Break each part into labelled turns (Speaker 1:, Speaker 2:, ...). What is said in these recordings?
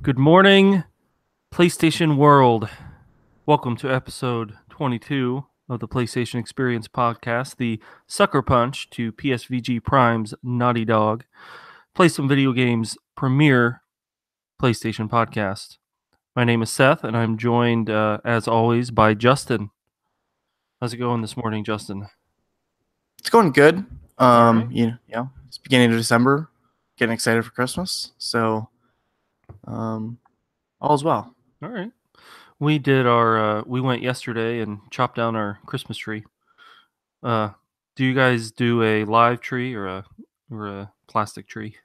Speaker 1: Good morning, PlayStation World. Welcome to episode 22 of the PlayStation Experience podcast, the sucker punch to PSVG Prime's Naughty Dog, Play Some Video Games premier PlayStation podcast. My name is Seth, and I'm joined, as always, by Justin. How's it going this morning, Justin?
Speaker 2: It's going good.
Speaker 1: All right.
Speaker 2: It's beginning of December, getting excited for Christmas. So, all is well.
Speaker 1: All right. We went yesterday and chopped down our Christmas tree. Do you guys do a live tree or a plastic tree?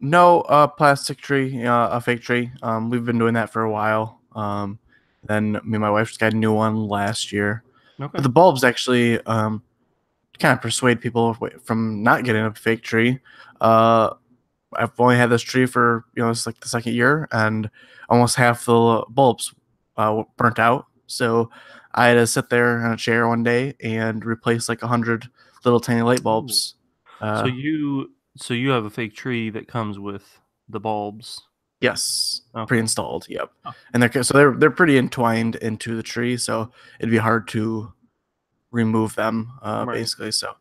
Speaker 2: No, plastic tree, a fake tree. We've been doing that for a while. Then me and my wife just got a new one last year.
Speaker 1: Okay.
Speaker 2: But the bulbs actually, kind of persuade people from not getting a fake tree. I've only had this tree for it's like the second year, and almost half the bulbs burnt out. So I had to sit there in a chair one day and replace like 100 little tiny light
Speaker 1: Ooh.
Speaker 2: bulbs.
Speaker 1: So
Speaker 2: Uh,
Speaker 1: you have a fake tree that comes with the bulbs.
Speaker 2: yes,
Speaker 1: Okay.
Speaker 2: pre-installed. Yep,
Speaker 1: Oh,
Speaker 2: and they're pretty entwined into the tree, so it'd be hard to remove them
Speaker 1: right.
Speaker 2: basically. So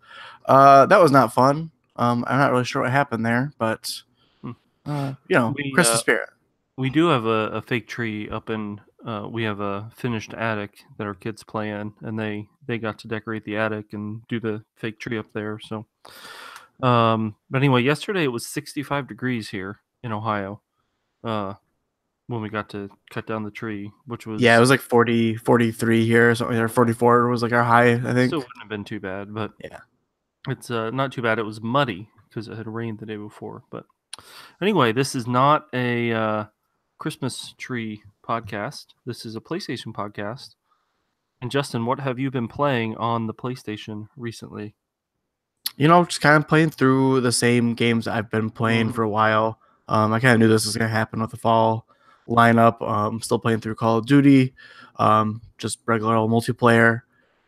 Speaker 2: that was not fun. I'm not really sure what happened there, but
Speaker 1: Hmm. We
Speaker 2: Christmas spirit.
Speaker 1: we do have a fake tree up in we have a finished attic that our kids play in, and they got to decorate the attic and do the fake tree up there. So but anyway, yesterday it was 65 degrees here in Ohio. Uh when we got to cut down the tree, which
Speaker 2: Yeah, it
Speaker 1: was
Speaker 2: was like 40, 43 here or something, or 44 was like our high, I
Speaker 1: still
Speaker 2: think.
Speaker 1: wouldn't have been too bad, but
Speaker 2: Yeah.
Speaker 1: it's not too bad. It was muddy because it had rained the day before. But anyway, this is not a Christmas tree podcast. This is a PlayStation podcast. And Justin, what have you been playing on the PlayStation recently?
Speaker 2: Just kind of playing through the same games I've been playing
Speaker 1: Mhm.
Speaker 2: for a while. I kind of knew this was going to happen with the fall lineup. Still playing through Call of Duty, just regular old multiplayer.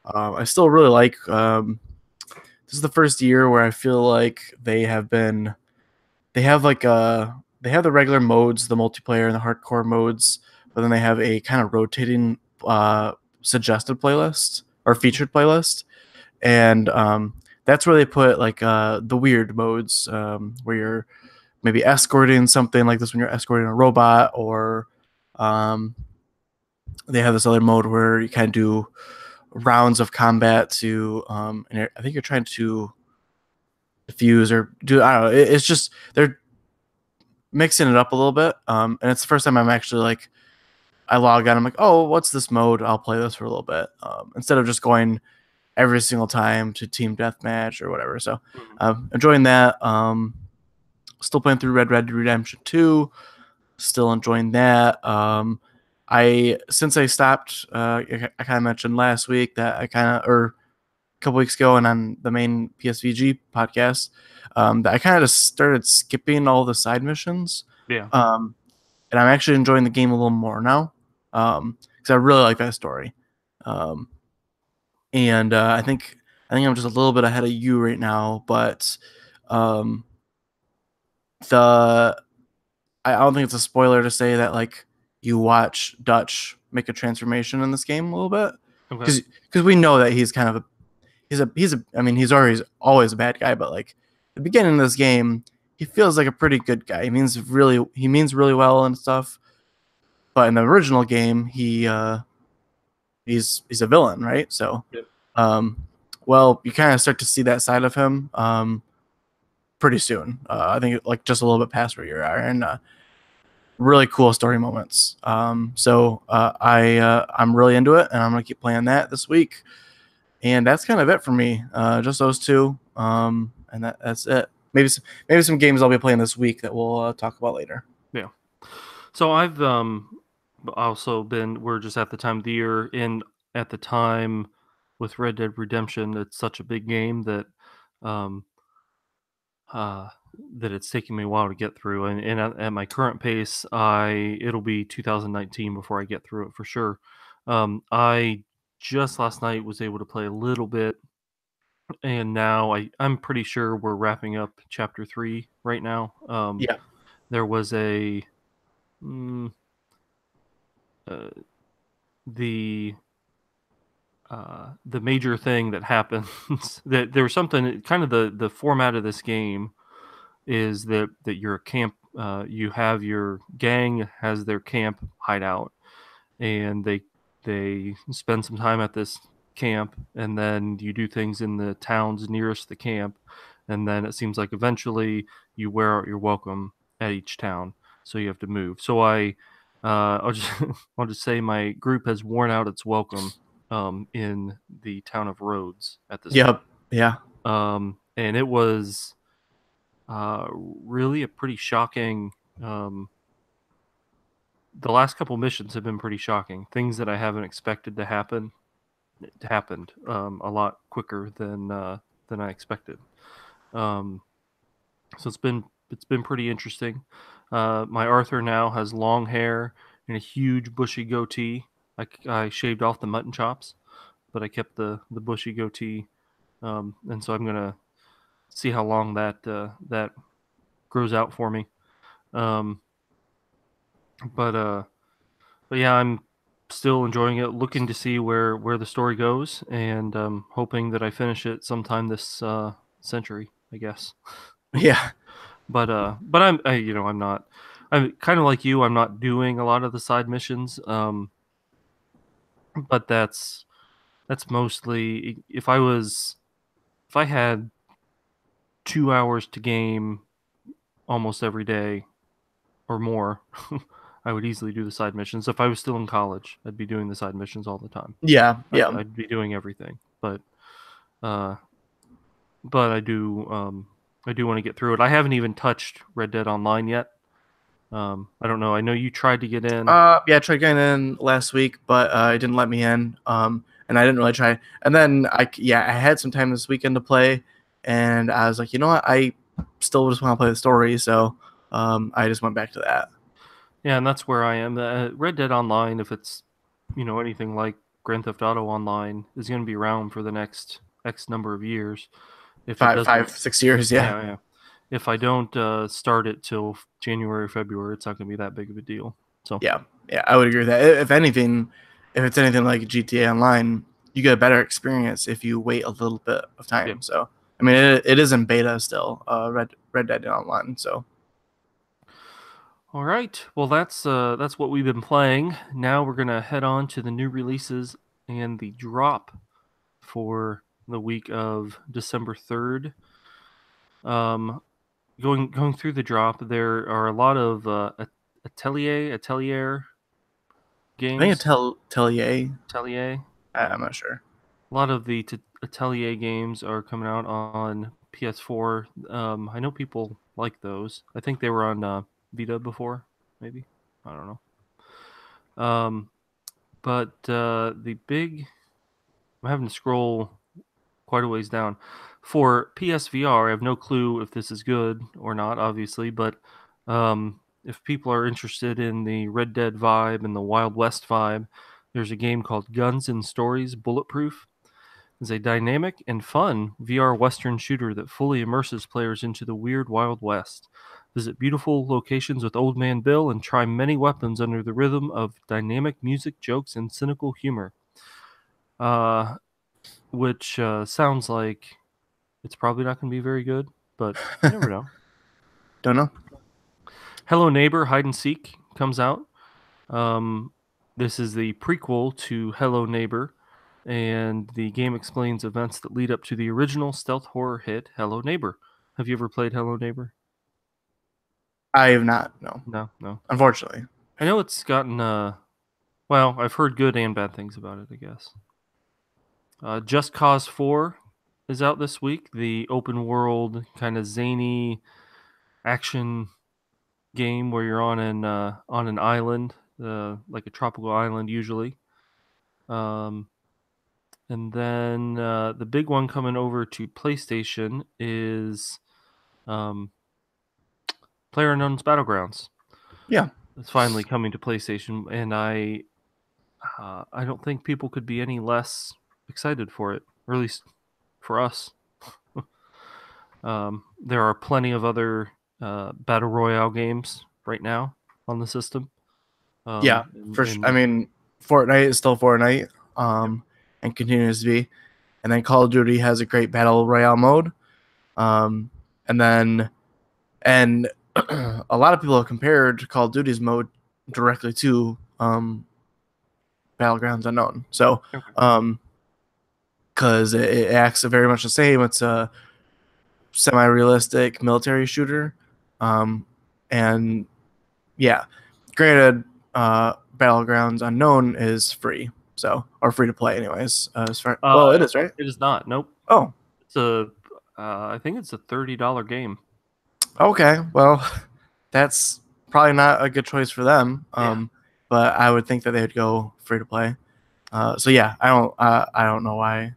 Speaker 2: I still really like. This is the first year where I feel like they have like they have the regular modes, the multiplayer and the hardcore modes, but then they have a kind of rotating suggested playlist or featured playlist, and that's where they put like the weird modes, where you're maybe escorting something like this when you're escorting a robot, or um, they have this other mode where you kind of do rounds of combat to, and I think you're trying to defuse or do, I don't know. It's just they're mixing it up a little bit, and it's the first time I'm actually like, I log on, I'm like, oh, what's this mode? I'll play this for a little bit, instead of just going every single time to team deathmatch or whatever. So
Speaker 1: Mhm.
Speaker 2: enjoying that. Still playing through Red Red Redemption 2. Still enjoying that. I since I stopped, I kind of mentioned last week that I kind of, or a couple weeks ago, and on the main PSVG podcast, that I kind of just started skipping all the side missions.
Speaker 1: Yeah.
Speaker 2: Um, and I'm actually enjoying the game a little more now, because I really like that story. Um, and I think I'm just a little bit ahead of you right now, but um, the I don't think it's a spoiler to say that like you watch Dutch make a transformation in this game a little bit,
Speaker 1: Okay.
Speaker 2: because we know that he's kind of a he's a I mean, he's always a bad guy, but like the beginning of this game, he feels like a pretty good guy. He means really well and stuff. But in the original game, he's a villain, right? So,
Speaker 1: Yep.
Speaker 2: um, well, you kind of start to see that side of him pretty soon. I think like just a little bit past where you are, and really cool story moments. I'm really into it, and I'm gonna keep playing that this week. And that's kind of it for me. Just those two, and that's it. Maybe some games I'll be playing this week that we'll talk about later.
Speaker 1: Yeah. So I've also been we're just at the time of the year and at the time with Red Dead Redemption, it's such a big game um uh that it's taking me a while to get through, and at my current pace it'll be 2019 before I get through it for sure. I just last night was able to play a little bit, and now I'm pretty sure we're wrapping up chapter 3 right now.
Speaker 2: Yeah.
Speaker 1: There was a mm, uh, the the major thing that happens that there's something kind of the format of this game is that you're a camp. You have your gang has their camp hideout, and they spend some time at this camp, and then you do things in the towns nearest the camp, and then it seems like eventually you wear out your welcome at each town, so you have to move. So I'll just I'll just say my group has worn out its welcome in the town of Rhodes at this
Speaker 2: Yep. Yeah.
Speaker 1: and it was really a pretty shocking. Um, the last couple missions have been pretty shocking. Things that I haven't expected to happen happened a lot quicker than I expected. Um, so it's been pretty interesting. My Arthur now has long hair and a huge bushy goatee. I shaved off the mutton chops, but I kept the bushy goatee, and so I'm gonna see how long that grows out for me. Um, but uh, but yeah, I'm still enjoying it. Looking to see where the story goes, and hoping that I finish it sometime this century, I guess.
Speaker 2: Yeah.
Speaker 1: But I'm not. I'm kind of like you. I'm not doing a lot of the side missions. But that's mostly if I had 2 hours to game almost every day or more, I would easily do the side missions. If I was still in college, I'd be doing the side missions all the time.
Speaker 2: Yeah. Yeah.
Speaker 1: I'd be doing everything. Uh, but I do want to get through it. I haven't even touched Red Dead Online yet. I don't know. I know you tried to get in.
Speaker 2: Yeah, I tried getting in last week, but it didn't let me in. And I didn't really try. And then I had some time this weekend to play, and I was like, you know what, I still just want to play the story, so I just went back to that.
Speaker 1: Yeah, and that's where I am. Red Dead Online, if it's anything like Grand Theft Auto Online, is going to be around for the next X number of years. If it doesn't,
Speaker 2: 5, 6 years, yeah.
Speaker 1: yeah, yeah. If I don't start it till January, February, it's not going to be that big of a deal. So
Speaker 2: Yeah, yeah, I would agree with that. If anything, if it's anything like GTA Online, you get a better experience if you wait a little bit of
Speaker 1: yeah.
Speaker 2: time. So, I mean, it is in beta still, Red Dead Online. So,
Speaker 1: All right. Well, that's what we've been playing. Now we're gonna head on to the new releases and the drop for the week of December 3rd. Um, going through the drop, there are a lot of atelier
Speaker 2: I think
Speaker 1: games.
Speaker 2: Tellier.
Speaker 1: Atelier.
Speaker 2: I'm not sure.
Speaker 1: A lot of the Atelier games are coming out on PS4. I know people like those. I think they were on Vita before, maybe. I don't know. But the big, I'm having to scroll quite a ways down. For PSVR, I have no clue if this is good or not, obviously, but if people are interested in the Red Dead vibe and the Wild West vibe, there's a game called Guns and Stories Bulletproof. It's a dynamic and fun VR Western shooter that fully immerses players into the weird Wild West. Visit beautiful locations with Old Man Bill and try many weapons under the rhythm of dynamic music, jokes, and cynical humor. Uh, which sounds like it's probably not going to be very good, but you never know.
Speaker 2: Don't know.
Speaker 1: Hello Neighbor Hide and Seek comes out. Um, this is the prequel to Hello Neighbor, and the game explains events that lead up to the original stealth horror hit Hello Neighbor. Have you ever played Hello Neighbor?
Speaker 2: I have not. No,
Speaker 1: No, no.
Speaker 2: unfortunately.
Speaker 1: I know it's gotten well, I've heard good and bad things about it, I guess. Just Cause 4 is out this week. The open world kind of zany action game where you're on an island, like a tropical island usually. Um, and then the big one coming over to PlayStation is um, PlayerUnknown's Battlegrounds.
Speaker 2: Yeah.
Speaker 1: It's finally coming to PlayStation, and I don't think people could be any less excited for it, or at least for us. There are plenty of other battle royale games right now on the system.
Speaker 2: Yeah, I mean, Fortnite is still Fortnite,
Speaker 1: Yep.
Speaker 2: and continues to be. And then Call of Duty has a great battle royale mode. Um, and then and a lot of people have compared Call of Duty's mode directly to Battlegrounds Unknown. So,
Speaker 1: Okay.
Speaker 2: because it acts very much the same. It's a semi-realistic military shooter, and yeah, granted, Battlegrounds Unknown is free, so or free to play, anyways.
Speaker 1: Uh,
Speaker 2: Well, it is, right?
Speaker 1: it is not. Nope.
Speaker 2: Oh,
Speaker 1: It's a. I think it's a $30 game.
Speaker 2: okay. Well, that's probably not a good choice for them.
Speaker 1: Yeah.
Speaker 2: But I would think that they would go free to play. So yeah, I don't know why.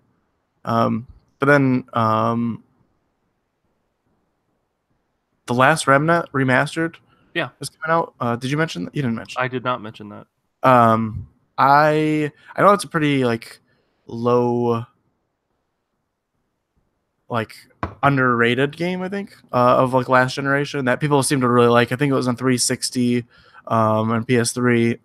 Speaker 2: But then the last Remnant remastered
Speaker 1: Yeah.
Speaker 2: is coming out. Did you mention that? You didn't mention
Speaker 1: I did not mention that.
Speaker 2: that. I know it's a pretty like low, like underrated game. I think of like last generation that people seem to really like. I think it was on 360 and PS3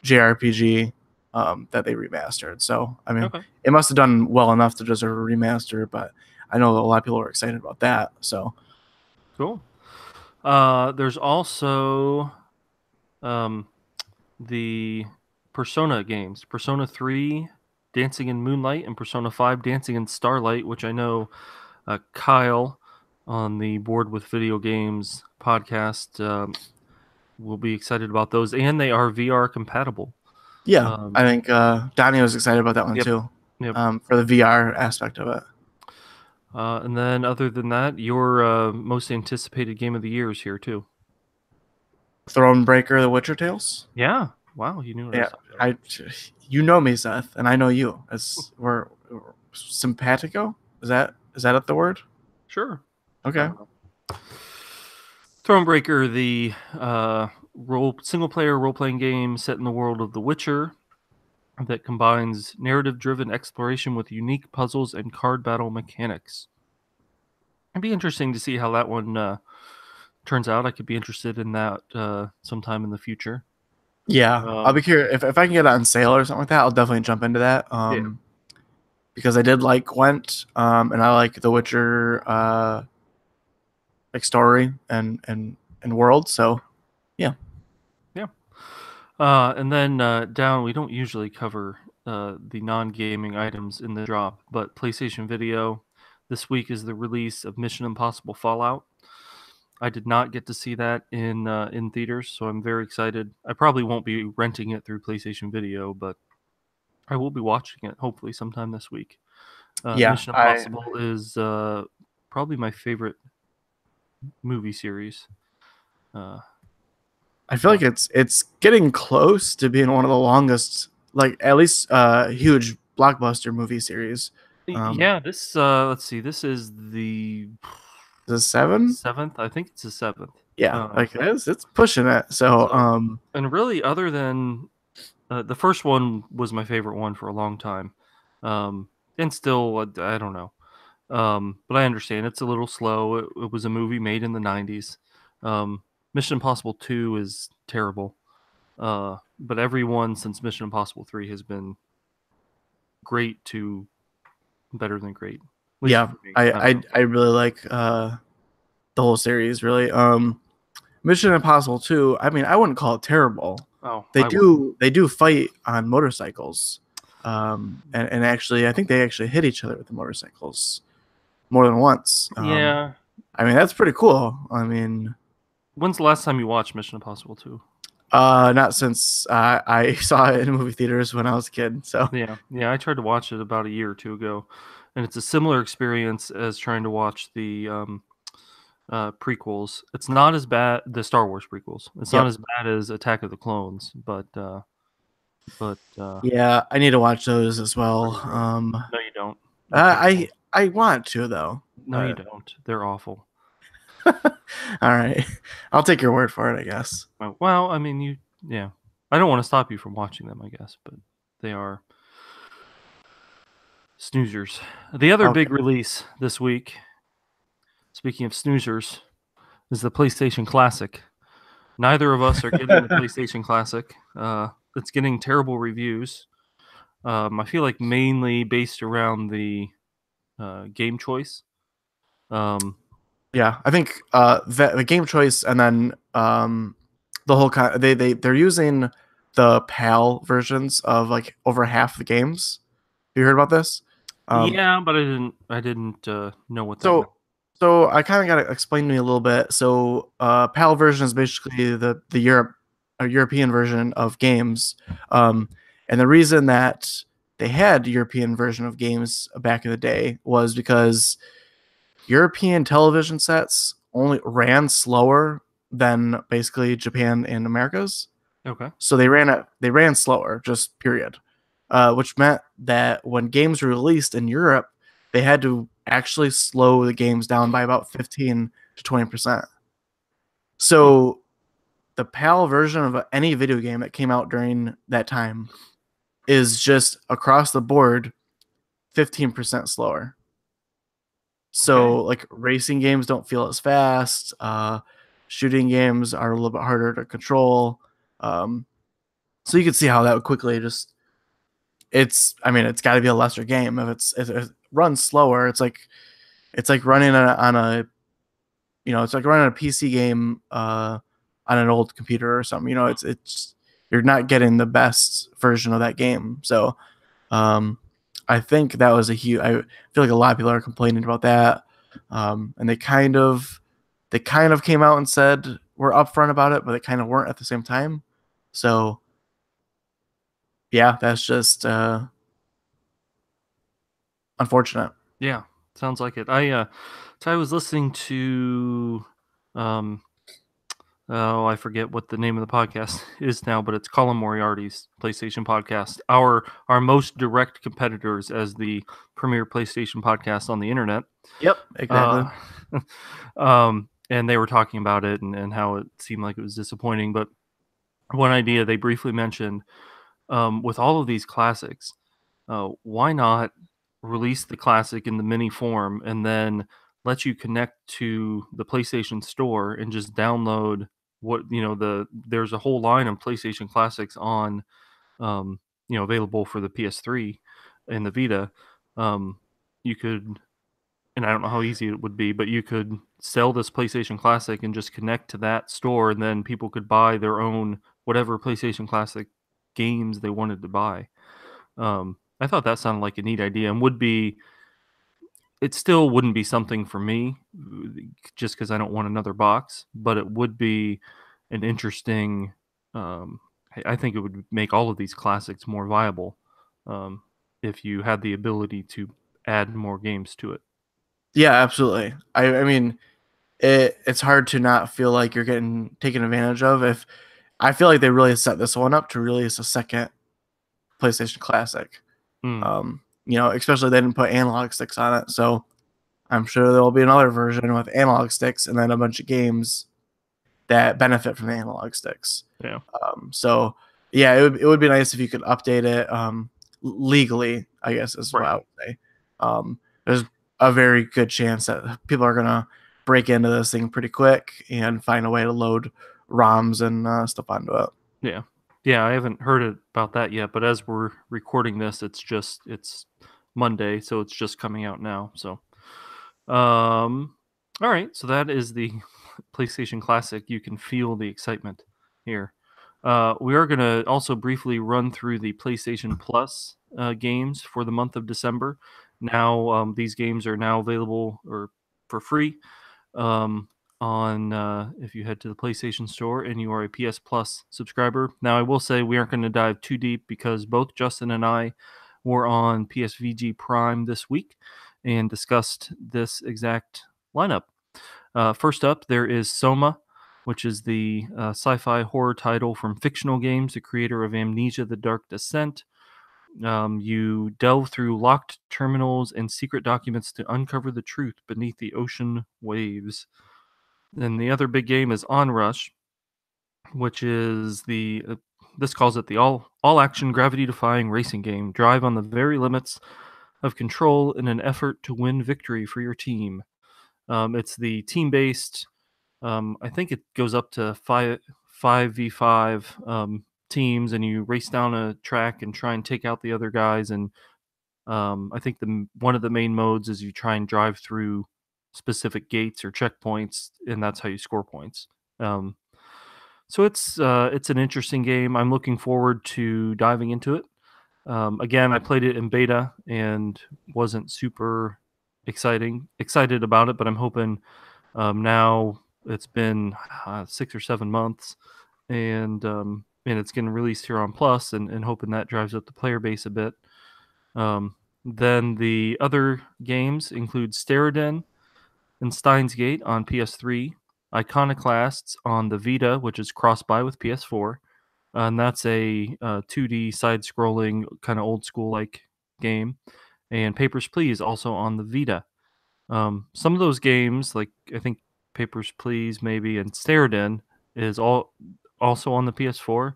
Speaker 2: JRPG that they remastered. So I mean,
Speaker 1: Okay.
Speaker 2: it must have done well enough to deserve a remaster. But I know a lot of people are excited about that. So
Speaker 1: Cool. There's also um, the Persona games, Persona 3, Dancing in Moonlight, and Persona 5, Dancing in Starlight, which I know Kyle on the Board with Video Games podcast will be excited about those, and they are VR compatible.
Speaker 2: yeah,
Speaker 1: Um,
Speaker 2: I think Donnie was excited about that one
Speaker 1: yep,
Speaker 2: too,
Speaker 1: yep.
Speaker 2: for the VR aspect of it.
Speaker 1: And then, other than that, your most anticipated game of the year is here too.
Speaker 2: Thronebreaker, The Witcher Tales.
Speaker 1: Yeah. Wow, you knew what I was
Speaker 2: Yeah,
Speaker 1: talking about.
Speaker 2: I, you know me, Seth, and I know you. As we're simpatico. Is that the word?
Speaker 1: Sure.
Speaker 2: Okay.
Speaker 1: Uh, Thronebreaker, the single player role playing game set in the world of The Witcher that combines narrative driven exploration with unique puzzles and card battle mechanics. It'd be interesting to see how that one turns out. I could be interested in that sometime in the future.
Speaker 2: Yeah, I'll be
Speaker 1: Um,
Speaker 2: curious if I can get it on sale or something like that. I'll definitely jump into that.
Speaker 1: yeah,
Speaker 2: Because I did like Gwent, and I like The Witcher, like story and world. So yeah,
Speaker 1: yeah. And then down, we don't usually cover the non gaming items in the drop, but PlayStation Video this week is the release of Mission Impossible Fallout. I did not get to see that in theaters, so I'm very excited. I probably won't be renting it through PlayStation Video, but I will be watching it hopefully sometime this week.
Speaker 2: yeah.
Speaker 1: Mission Impossible is probably my favorite movie series. Uh,
Speaker 2: I feel
Speaker 1: uh,
Speaker 2: like it's getting close to being one of the longest, like at least huge blockbuster movie series.
Speaker 1: yeah, this let's see, this is the
Speaker 2: Is it seven?
Speaker 1: seventh. I think it's the seventh.
Speaker 2: Yeah,
Speaker 1: Um,
Speaker 2: like it's pushing it. So
Speaker 1: so, and really, other than the first one was my favorite one for a long time, and still, I don't know. But I understand it's a little slow. It was a movie made in the '90s. Mission Impossible 2 is terrible. But every one since Mission Impossible 3 has been great to better than great. At least
Speaker 2: yeah,
Speaker 1: for me.
Speaker 2: I
Speaker 1: I don't
Speaker 2: I,
Speaker 1: know.
Speaker 2: I really like the whole series. Really, Mission Impossible 2. I mean, I wouldn't call it terrible.
Speaker 1: Oh,
Speaker 2: They
Speaker 1: I would.
Speaker 2: do fight on motorcycles, and actually, I think they actually hit each other with the motorcycles more than once.
Speaker 1: Yeah.
Speaker 2: I mean, that's pretty cool. I mean,
Speaker 1: When's the last time you watched Mission Impossible 2?
Speaker 2: not since I saw it in movie theaters when I was a kid. So
Speaker 1: Yeah. Yeah, I tried to watch it about a year or two ago, and it's a similar experience as trying to watch the prequels. It's not as bad, the Star Wars prequels. It's not
Speaker 2: yep,
Speaker 1: as bad as Attack of the Clones, but
Speaker 2: yeah, I need to watch those as well.
Speaker 1: pretty great. No, you don't. Attack of the
Speaker 2: I
Speaker 1: Clones.
Speaker 2: I want to though,
Speaker 1: No, you
Speaker 2: but
Speaker 1: don't. They're awful.
Speaker 2: all right, I'll take your word for it, I guess.
Speaker 1: Well, I mean, yeah. I don't want to stop you from watching them, I guess, but they are snoozers. The other
Speaker 2: Okay.
Speaker 1: big release this week, speaking of snoozers, is the PlayStation Classic. Neither of us are getting the PlayStation Classic. It's getting terrible reviews. I feel like mainly based around the game choice. Um,
Speaker 2: Yeah, I think the game choice, and then the whole kind. They're using the PAL versions of like over half the games. Have you heard about this? Um,
Speaker 1: yeah, but I didn't know what that meant.
Speaker 2: so so I kind of got to explain to me a little bit. So PAL version is basically the European version of games, and the reason that they had European version of games back in the day was because European television sets only ran slower than basically Japan and America's.
Speaker 1: Okay.
Speaker 2: So they ran slower, just period. Which meant that when games were released in Europe, they had to actually slow the games down by about 15 to 20%.
Speaker 1: Hmm.
Speaker 2: So the PAL version of any video game that came out during that time is just across the board 15% slower.
Speaker 1: Okay.
Speaker 2: So like racing games don't feel as fast. Shooting games are a little bit harder to control. Um, so you can see how that would quickly just I mean it's got to be a lesser game if it runs slower. It's like running on a it's like running a PC game on an old computer or something. It's you're not getting the best version of that game. So um, I think that was a huge. I feel like a lot of people are complaining about that, and they kind of came out and said we're upfront about it, but they kind of weren't at the same time. So yeah, that's just unfortunate.
Speaker 1: Yeah, sounds like it. So I was listening to, um, oh, I forget what the name of the podcast is now, but it's Colin Moriarty's PlayStation podcast. Our most direct competitors as the premier PlayStation podcast on the internet.
Speaker 2: Yep, exactly.
Speaker 1: Uh, and they were talking about it and how it seemed like it was disappointing. But one idea they briefly mentioned, with all of these classics, why not release the classic in the mini form and then let you connect to the PlayStation Store and just download there's a whole line of PlayStation classics on available for the PS3 and the Vita. Um, you could, and I don't know how easy it would be, but you could sell this PlayStation Classic and just connect to that store, and then people could buy their own whatever PlayStation Classic games they wanted to buy. I thought that sounded like a neat idea and would be. It still wouldn't be something for me, just because I don't want another box, but it would be an interesting. Um, I think it would make all of these classics more viable, um, if you had the ability to add more games to it.
Speaker 2: Yeah, absolutely. I mean it's hard to not feel like you're getting taken advantage of. If I feel like they really set this one up to release a second PlayStation Classic.
Speaker 1: Mm,
Speaker 2: Especially they didn't put analog sticks on it, so I'm sure there will be another version with analog sticks and then a bunch of games that benefit from the analog sticks.
Speaker 1: yeah,
Speaker 2: So yeah, it would be nice if you could update it legally. I guess is what
Speaker 1: right.
Speaker 2: I would say. There's a very good chance that people are gonna break into this thing pretty quick and find a way to load ROMs and stuff onto it.
Speaker 1: Yeah. Yeah, I haven't heard about that yet, but as we're recording this, it's Monday, so it's just coming out now. So, um, all right. So that is the PlayStation Classic. You can feel the excitement here. We are gonna also briefly run through the PlayStation Plus games for the month of December. Now, these games are now available or for free, um, on if you head to the PlayStation Store and you are a PS Plus subscriber. Now, I will say we aren't going to dive too deep because both Justin and I were on PSVG Prime this week and discussed this exact lineup. First up, there is Soma, which is the sci-fi horror title from Fictional Games, the creator of Amnesia: The Dark Descent. You delve through locked terminals and secret documents to uncover the truth beneath the ocean waves. Then the other big game is Onrush, which is the this calls it the all action gravity defying racing game. Drive on the very limits of control in an effort to win victory for your team. It's the team based. I think it goes up to 5v5 teams, and you race down a track and try and take out the other guys. And I think one of the main modes is you try and drive through specific gates or checkpoints, and that's how you score points. Um, so it's an interesting game. I'm looking forward to diving into it. Again, I played it in beta and wasn't super excited about it, but I'm hoping now it's been 6 or 7 months, and it's getting released here on Plus, and hoping that drives up the player base a bit. Then the other games include Steriden and Steins Gate on PS3, Iconoclasts on the Vita, which is cross-buy with PS4, and that's a 2D side-scrolling kind of old school like game, and Papers, Please also on the Vita. Some of those games, like I think Papers, Please, maybe, and Steriden is all also on the PS4.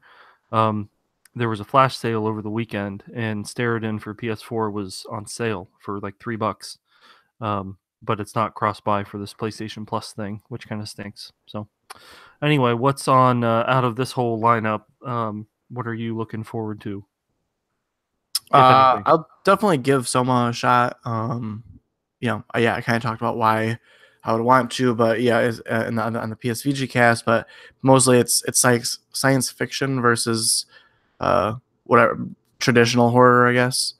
Speaker 1: Um, there was a flash sale over the weekend, and Steriden for PS4 was on sale for like $3. But it's not cross-buy for this PlayStation Plus thing, which kind of stinks. So anyway, what's on out of this whole lineup? What are you looking forward to, if anything?
Speaker 2: I'll definitely give Soma a shot. Yeah, I kind of talked about why I would want to, but yeah, on the PSVG cast, but mostly it's science fiction versus whatever traditional horror, I guess.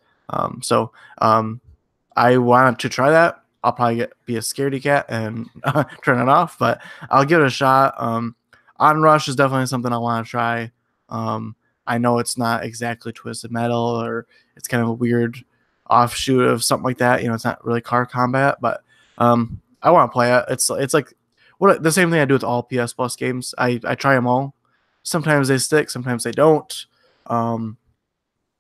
Speaker 2: So I wanted to try that. I'll probably be a scaredy cat and turn it off, but I'll give it a shot. Onrush is definitely something I want to try. Um, I know it's not exactly Twisted Metal, or it's kind of a weird offshoot of something like that. It's not really car combat, but I want to play it. It's like the same thing I do with all PS Plus games. I try them all. Sometimes they stick, sometimes they don't. Um,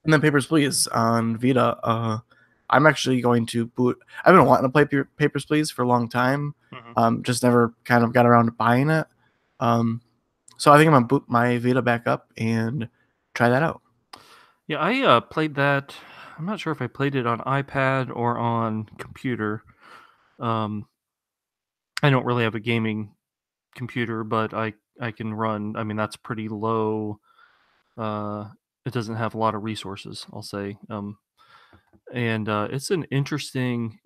Speaker 2: and then Papers, Please on Vita. I'm actually going to boot. I've been wanting to play Papers, Please for a long time.
Speaker 1: Mhm.
Speaker 2: Just never kind of got around to buying it. So I think I'm gonna boot my Vita back up and try that out.
Speaker 1: Yeah, I played that. I'm not sure if I played it on iPad or on computer. Um, I don't really have a gaming computer, but I can run. I mean, that's pretty low. Uh, it doesn't have a lot of resources, I'll say. And it's an interesting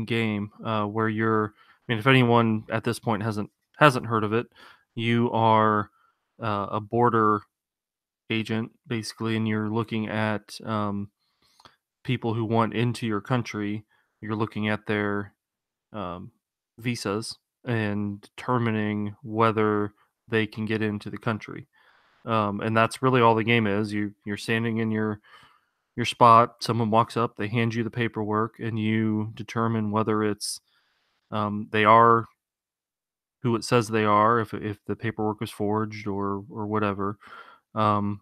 Speaker 1: game where you're. I mean, if anyone at this point hasn't heard of it, you are a border agent basically, and you're looking at people who want into your country. You're looking at their um, visas and determining whether they can get into the country. And that's really all the game is. You're standing in your spot. Someone walks up, they hand you the paperwork, and you determine whether it's they are who it says they are, if the paperwork was forged or whatever. And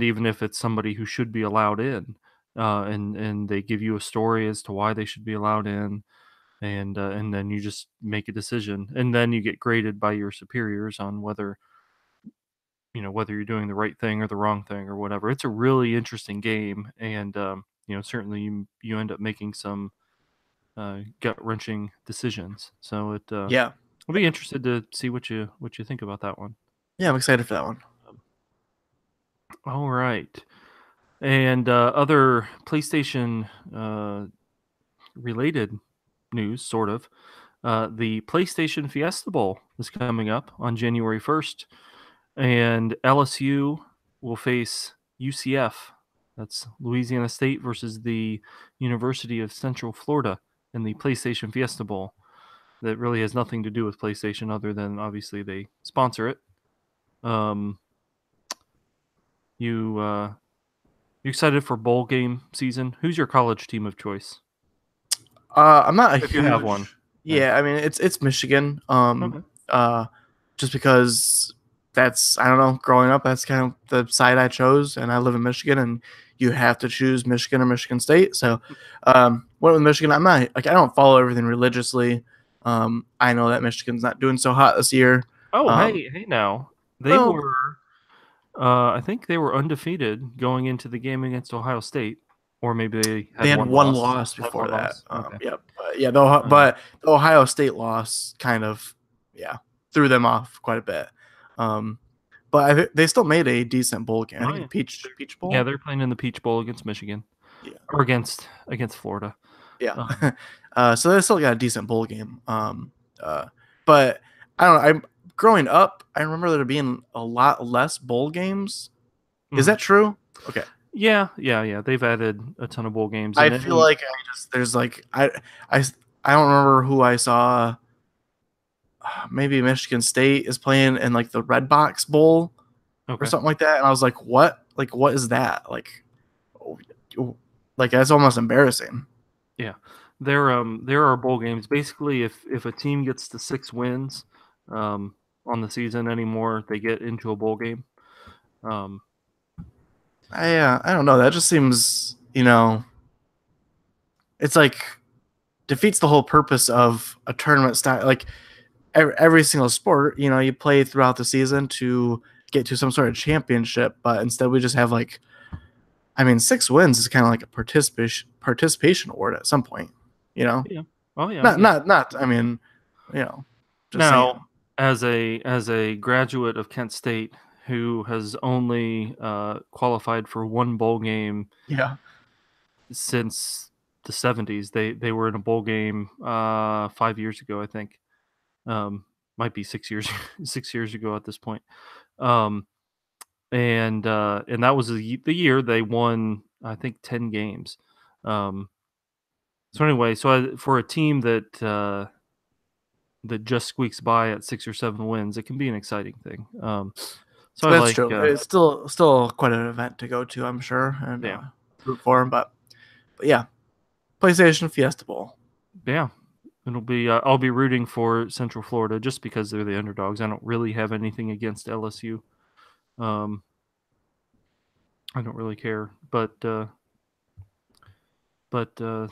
Speaker 1: even if it's somebody who should be allowed in, and they give you a story as to why they should be allowed in, and then you just make a decision, and then you get graded by your superiors on whether you're doing the right thing or the wrong thing or whatever. It's a really interesting game, and certainly you end up making some gut wrenching decisions. So
Speaker 2: Yeah,
Speaker 1: I'll be interested to see what you think about that one.
Speaker 2: yeah, I'm excited for that one.
Speaker 1: All right, and other PlayStation related news, sort of. The PlayStation Fiesta Bowl is coming up on January 1st, and LSU will face UCF. That's Louisiana State versus the University of Central Florida in the PlayStation Fiesta Bowl. That really has nothing to do with PlayStation other than obviously they sponsor it. Um, you excited for bowl game season? Who's your college team of choice?
Speaker 2: I'm not a
Speaker 1: If you have one.
Speaker 2: huge.
Speaker 1: Yeah.
Speaker 2: Yeah, I mean it's Michigan.
Speaker 1: Okay.
Speaker 2: Just because that's, I don't know. Growing up, that's kind of the side I chose, and I live in Michigan, and you have to choose Michigan or Michigan State. So, went with Michigan. I'm not like, I don't follow everything religiously. I know that Michigan's not doing so hot this year.
Speaker 1: Oh,
Speaker 2: Um,
Speaker 1: hey now. They
Speaker 2: well,
Speaker 1: were I think they were undefeated going into the game against Ohio State, or maybe they
Speaker 2: they
Speaker 1: had
Speaker 2: had
Speaker 1: one
Speaker 2: one
Speaker 1: loss.
Speaker 2: loss
Speaker 1: One
Speaker 2: before
Speaker 1: more
Speaker 2: that.
Speaker 1: loss. Okay.
Speaker 2: Yep. Yeah, the,
Speaker 1: Um,
Speaker 2: but the Ohio State loss kind of, yeah, threw them off quite a bit. Um, but they still made a decent bowl game. I
Speaker 1: Oh
Speaker 2: think the
Speaker 1: yeah,
Speaker 2: Peach
Speaker 1: yeah,
Speaker 2: Bowl.
Speaker 1: they're playing in the Peach Bowl against Michigan
Speaker 2: Yeah,
Speaker 1: or against Florida.
Speaker 2: yeah.
Speaker 1: Um,
Speaker 2: So they still got a decent bowl game. But I don't know. I'm growing up. I remember there being a lot less bowl games. Is
Speaker 1: mhm.
Speaker 2: that true? Okay.
Speaker 1: Yeah, yeah, yeah. They've added a ton of bowl games,
Speaker 2: I
Speaker 1: and
Speaker 2: feel
Speaker 1: any
Speaker 2: like there's like I I don't remember who I saw. Maybe Michigan State is playing in like the Red Box Bowl or
Speaker 1: okay,
Speaker 2: something like that, and I was like, what? Like, what is that? Oh, like that's almost embarrassing.
Speaker 1: yeah. There are bowl games. Basically, if a team gets to 6 wins, um, on the season anymore, they get into a bowl game. Um,
Speaker 2: I don't know. That just seems it's like defeats the whole purpose of a tournament style. Like every single sport, you play throughout the season to get to some sort of championship, but instead we just have like, I mean, 6 wins is kind of like a participation award at some point, you know.
Speaker 1: yeah. Oh yeah,
Speaker 2: Not
Speaker 1: yeah.
Speaker 2: not not. I mean, you know, just saying.
Speaker 1: Now, as a graduate of Kent State who has only qualified for one bowl game
Speaker 2: Yeah,
Speaker 1: since the 70s, they were in a bowl game 5 years ago, I think. Um, might be 6 years 6 years ago at this point. Um, and that was the year they won, I think, 10 games. Um, so anyway, for a team that just squeaks by at 6 or 7 wins, it can be an exciting thing. So I
Speaker 2: that's
Speaker 1: like,
Speaker 2: true. It's still quite an event to go to, I'm sure, and
Speaker 1: yeah,
Speaker 2: root for him. But yeah, PlayStation Fiesta Bowl.
Speaker 1: yeah. It'll be. I'll be rooting for Central Florida just because they're the underdogs. I don't really have anything against LSU. Um, I don't really care, but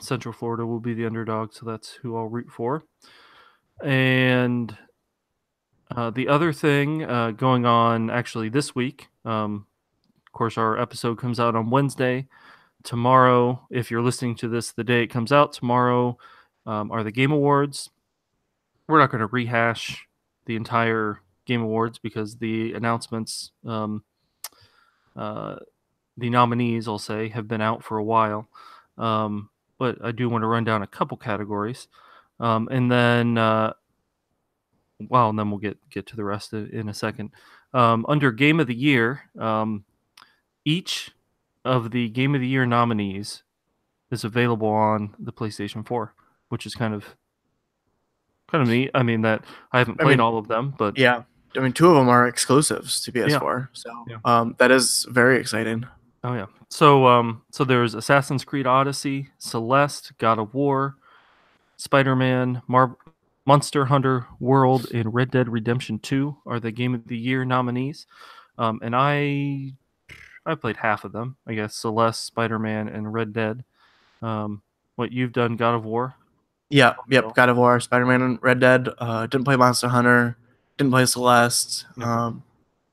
Speaker 1: Central Florida will be the underdog, so that's who I'll root for. And the other thing going on actually this week, of course, our episode comes out on Wednesday. Tomorrow, if you're listening to this the day it comes out, tomorrow are the Game Awards. We're not going to rehash the entire Game Awards because the announcements, uh, the nominees, I'll say, have been out for a while. Um, but I do want to run down a couple categories. And then well, and then we'll get to the rest in a second. Under Game of the Year, each of the Game of the Year nominees is available on the PlayStation 4, which is kind of neat. I mean that I haven't
Speaker 2: I
Speaker 1: played
Speaker 2: mean,
Speaker 1: all of them, but
Speaker 2: yeah. I mean, two of them are exclusives to
Speaker 1: yeah,
Speaker 2: PS4, so
Speaker 1: yeah,
Speaker 2: that is very exciting.
Speaker 1: oh yeah. So there's Assassin's Creed Odyssey, Celeste, God of War, Spider-Man, Monster Hunter World, and Red Dead Redemption 2 are the Game of the Year nominees. And I played half of them, I guess. Celeste, Spider-Man, and Red Dead. What you've done, God of War?
Speaker 2: Yeah, yep.
Speaker 1: Also?
Speaker 2: God of War, Spider-Man, and Red Dead. Didn't play Monster Hunter. Didn't play Celeste.
Speaker 1: Okay.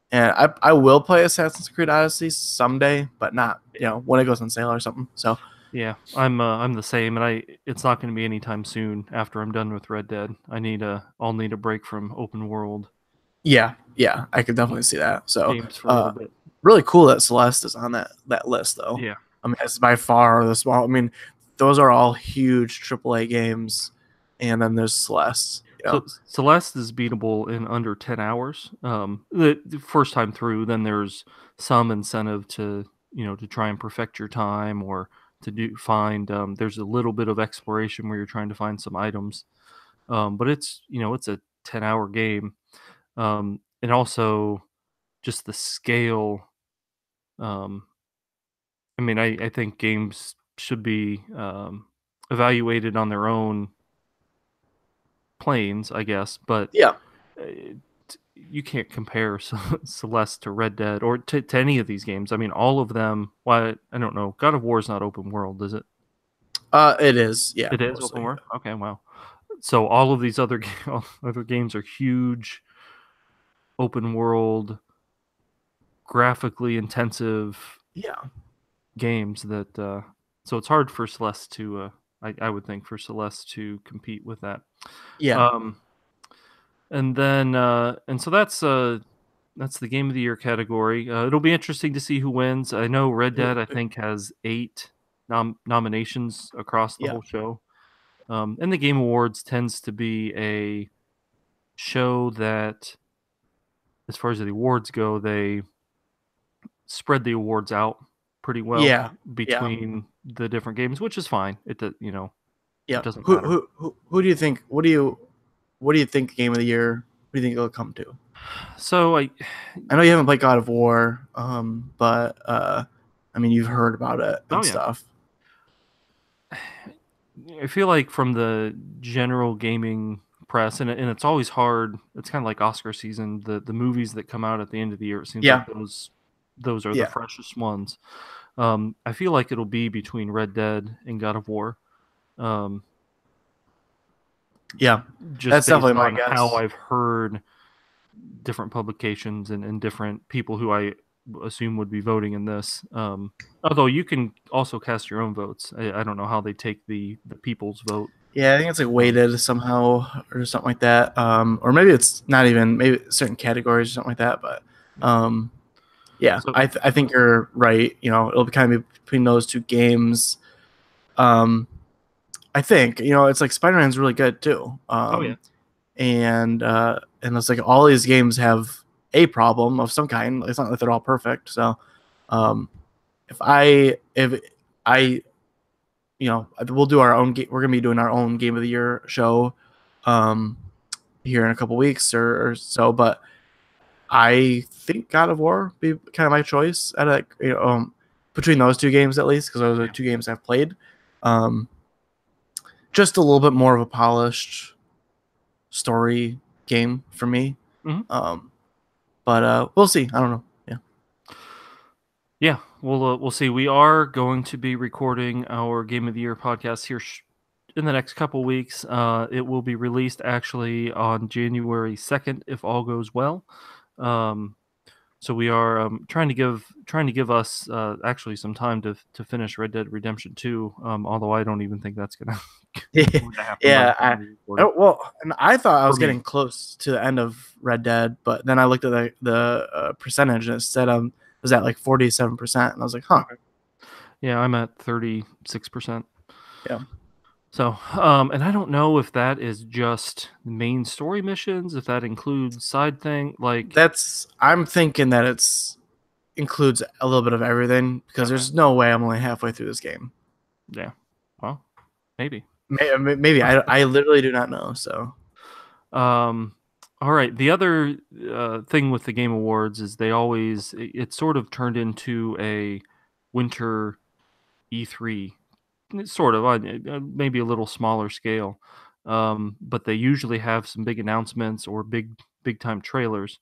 Speaker 2: And I will play Assassin's Creed Odyssey someday, but not when it goes on sale or something. So
Speaker 1: Yeah, I'm the same, and it's not going to be anytime soon. After I'm done with Red Dead, I'll need a break from open world
Speaker 2: yeah, I could definitely see that. So
Speaker 1: games for a little bit.
Speaker 2: really cool that Celeste is on that list, though.
Speaker 1: Yeah.
Speaker 2: I mean, it's by far the small. I mean, those are all huge AAA games, and then there's Celeste.
Speaker 1: So Celeste is beatable in under 10 hours. The first time through, then there's some incentive to to try and perfect your time or to find. There's a little bit of exploration where you're trying to find some items. But it's a 10-hour game. And also just the scale. Um, I mean, I think games should be evaluated on their own planes, I guess, but
Speaker 2: Yeah,
Speaker 1: you can't compare Celeste to Red Dead or to any of these games. I mean, all of them. Why I don't know. God of War is not open world, is it?
Speaker 2: it is. Yeah,
Speaker 1: It is open
Speaker 2: mostly.
Speaker 1: world. Okay, wow. So all of these other games are huge, open world, graphically intensive
Speaker 2: Yeah,
Speaker 1: games that. So it's hard for Celeste to. I would think for Celeste to compete with that.
Speaker 2: yeah,
Speaker 1: Um, and then and so that's that's the game of the year category. It'll be interesting to see who wins. I know Red
Speaker 2: Who-
Speaker 1: Dead, I think, has 8 nominations across the
Speaker 2: Yeah,
Speaker 1: whole show. And the Game Awards tends to be a show that, as far as the awards go, they spread the awards out pretty well
Speaker 2: yeah, yeah,
Speaker 1: between the different games, which is fine. It
Speaker 2: yeah.
Speaker 1: doesn't
Speaker 2: Who
Speaker 1: matter.
Speaker 2: who who do you think? What do you think game of the year? What do you think it'll come to?
Speaker 1: So
Speaker 2: I know you haven't played God of War, but I mean you've heard about it
Speaker 1: oh
Speaker 2: and
Speaker 1: yeah,
Speaker 2: stuff.
Speaker 1: I feel like from the general gaming press, and it's always hard. It's kind of like Oscar season. The movies that come out at the end of the year, it seems like
Speaker 2: Yeah,
Speaker 1: those are the
Speaker 2: yeah,
Speaker 1: freshest ones. I feel like it'll be between Red Dead and God of War, um,
Speaker 2: yeah.
Speaker 1: just
Speaker 2: That's
Speaker 1: based
Speaker 2: definitely my
Speaker 1: on how
Speaker 2: guess.
Speaker 1: I've heard different publications and different people who I assume would be voting in this. Although you can also cast your own votes. I don't know how they take the people's vote.
Speaker 2: Yeah, I think it's like
Speaker 1: Um,
Speaker 2: weighted somehow or something like that. Or maybe it's not even maybe certain categories or something like that. But um, yeah,
Speaker 1: so
Speaker 2: I think you're right. It'll kind of be between those two games. Um, I think it's like Spider Man's really good too.
Speaker 1: oh yeah,
Speaker 2: And it's like all these games have a problem of some kind. It's not like they're all perfect. So um, if I we'll do our own we're gonna be doing our own game of the year show um here in a couple weeks or so, but I think God of War be kind of my choice at between those two games, at least, because those are
Speaker 1: yeah.
Speaker 2: two games I've played. um just a little bit more of a polished story game for me.
Speaker 1: Mhm.
Speaker 2: um but we'll see. I don't know. Yeah.
Speaker 1: Yeah, we'll see. We are going to be recording our Game of the Year podcast here in the next couple weeks. It will be released actually on January 2nd if all goes well. Um, so we are trying to give us actually some time to finish Red Dead Redemption 2. Although I don't even think that's gonna going to happen by the
Speaker 2: Yeah,
Speaker 1: time we record it
Speaker 2: well, and I thought I
Speaker 1: for
Speaker 2: was
Speaker 1: me.
Speaker 2: getting close to the end of Red Dead, but then I looked at the percentage and it said was at like 47%, and I was like, huh.
Speaker 1: Okay. Yeah, I'm at 36%.
Speaker 2: Yeah,
Speaker 1: So, and I don't know if that is just main story missions, if that includes side thing, like
Speaker 2: I'm thinking that it's includes a little bit of everything, because
Speaker 1: okay,
Speaker 2: there's no way I'm only halfway through this game.
Speaker 1: yeah, well, maybe.
Speaker 2: Maybe I literally do not know. So
Speaker 1: Um, all right. The other thing with the Game Awards is it sort of turned into a winter E3, sort of on maybe a little smaller scale. But they usually have some big announcements or big time trailers.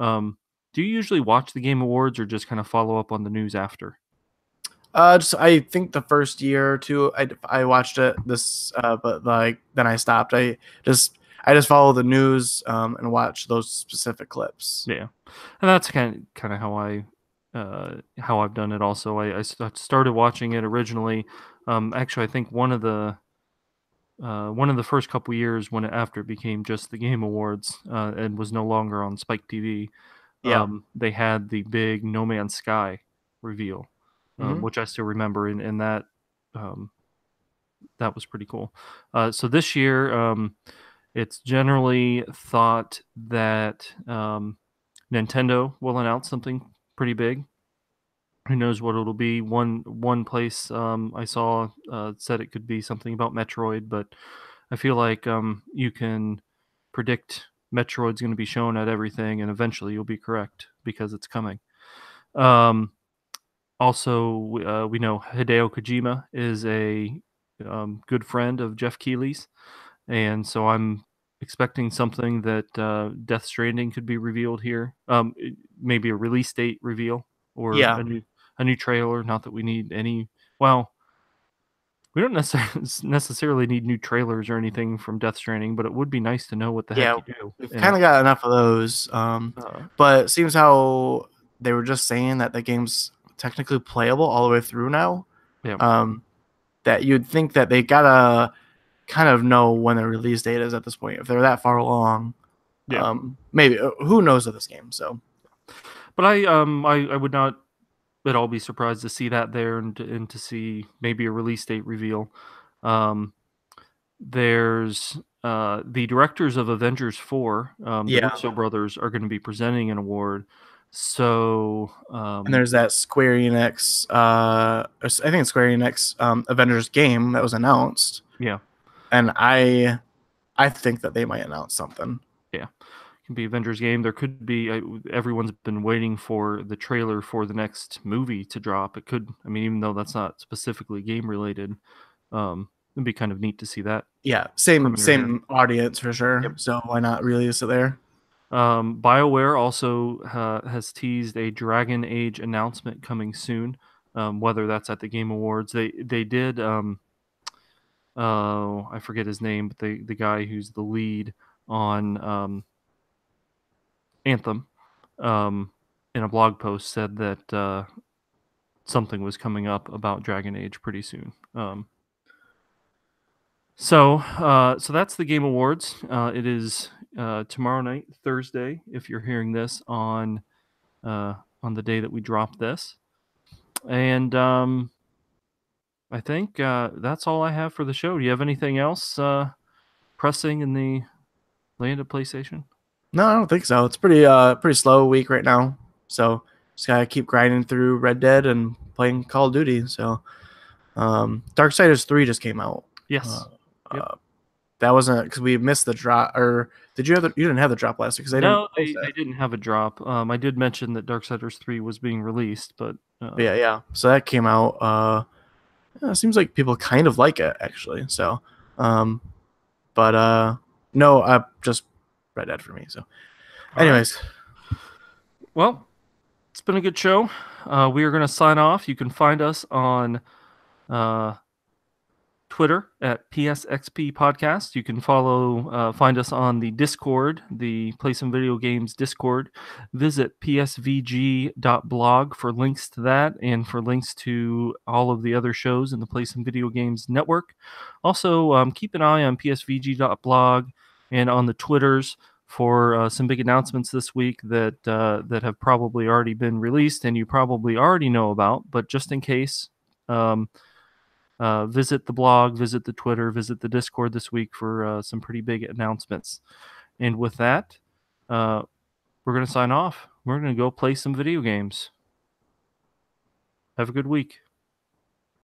Speaker 1: Um, do you usually watch the Game Awards or just kind of follow up on the news after?
Speaker 2: just I think the first year or two I watched it this, but like then I stopped. I just follow the news and watch those specific clips.
Speaker 1: Yeah, and that's kind of how I've done it. Also, I started watching it originally. Actually, I think one of the first couple years after it became just the Game Awards and was no longer on Spike TV,
Speaker 2: Yeah.
Speaker 1: they had the big No Man's Sky reveal,
Speaker 2: Hmm.
Speaker 1: which I still remember, and um, that was pretty cool. So this year, it's generally thought that Nintendo will announce something pretty big. Who knows what it'll be? One place I saw said it could be something about Metroid, but I feel like you can predict Metroid's going to be shown at everything, and eventually you'll be correct because it's coming. Um, Also, we know Hideo Kojima is a good friend of Jeff Keighley's, and so I'm expecting something that Death Stranding could be revealed here. Maybe a release date reveal or
Speaker 2: Yeah.
Speaker 1: a new trailer. Not that we need any. Well, we don't necessarily need new trailers or anything from Death Stranding, but it would be nice to know what the heck
Speaker 2: Yeah.
Speaker 1: you do
Speaker 2: We've
Speaker 1: in
Speaker 2: kind
Speaker 1: it.
Speaker 2: of got enough of those.
Speaker 1: Uh,
Speaker 2: But it seems how they were just saying that the game's technically playable all the way through now.
Speaker 1: yeah,
Speaker 2: Um, that you'd think that they gotta kind of know when the release date is at this point. If they're that far along,
Speaker 1: yeah.
Speaker 2: maybe who knows of this game? So
Speaker 1: But I would not at all be surprised to see that there and to see maybe a release date reveal. Um, there's the directors of Avengers 4, the
Speaker 2: Yeah,
Speaker 1: Russo brothers, are going to be presenting an award. So
Speaker 2: and there's that Square Enix, I think it's Square Enix Avengers game that was announced,
Speaker 1: yeah,
Speaker 2: and I think that they might announce something.
Speaker 1: yeah, it can be Avengers game. There could be. Everyone's been waiting for the trailer for the next movie to drop. It could. I mean, even though that's not specifically game related, it'd be kind of neat to see that
Speaker 2: Yeah, same
Speaker 1: premiere here.
Speaker 2: same audience for sure.
Speaker 1: Yep.
Speaker 2: So why not release it there?
Speaker 1: BioWare also has teased a Dragon Age announcement coming soon. Whether that's at the Game Awards, they did. Oh, I forget his name, but the guy who's the lead on Anthem, um, in a blog post said that something was coming up about Dragon Age pretty soon. So that's the Game Awards. It is tomorrow night, Thursday, if you're hearing this on the day that we drop this. And I think that's all I have for the show. Do you have anything else pressing in the land of PlayStation?
Speaker 2: No, I don't think so. It's pretty slow week right now. So just gotta keep grinding through Red Dead and playing Call of Duty. So Darksiders 3 just came out. Uh,
Speaker 1: Yes. Yep.
Speaker 2: uh, that wasn't because we missed the drop, or did you have you didn't have the drop last week because they didn't
Speaker 1: No,
Speaker 2: post
Speaker 1: they
Speaker 2: that.
Speaker 1: didn't have a drop. I did mention that Darksiders 3 was being released, but
Speaker 2: But yeah. So that came out. Yeah, it seems like people kind of like it actually. So, um, but no, just Red Dead for me. So,
Speaker 1: all right.
Speaker 2: anyways,
Speaker 1: Well, it's been a good show. We are going to sign off. You can find us on uh, Twitter at PSXP Podcast. You can find us on the Discord, the Play Some Video Games Discord. Visit psvg.blog for links to that and for links to all of the other shows in the Play Some Video Games network. Also, keep an eye on psvg.blog and on the Twitters for some big announcements this week that have probably already been released and you probably already know about. But just in case, visit the blog, visit the Twitter, visit the Discord this week for some pretty big announcements. And with that, uh, we're going to sign off. We're going to go play some video games. Have a good week.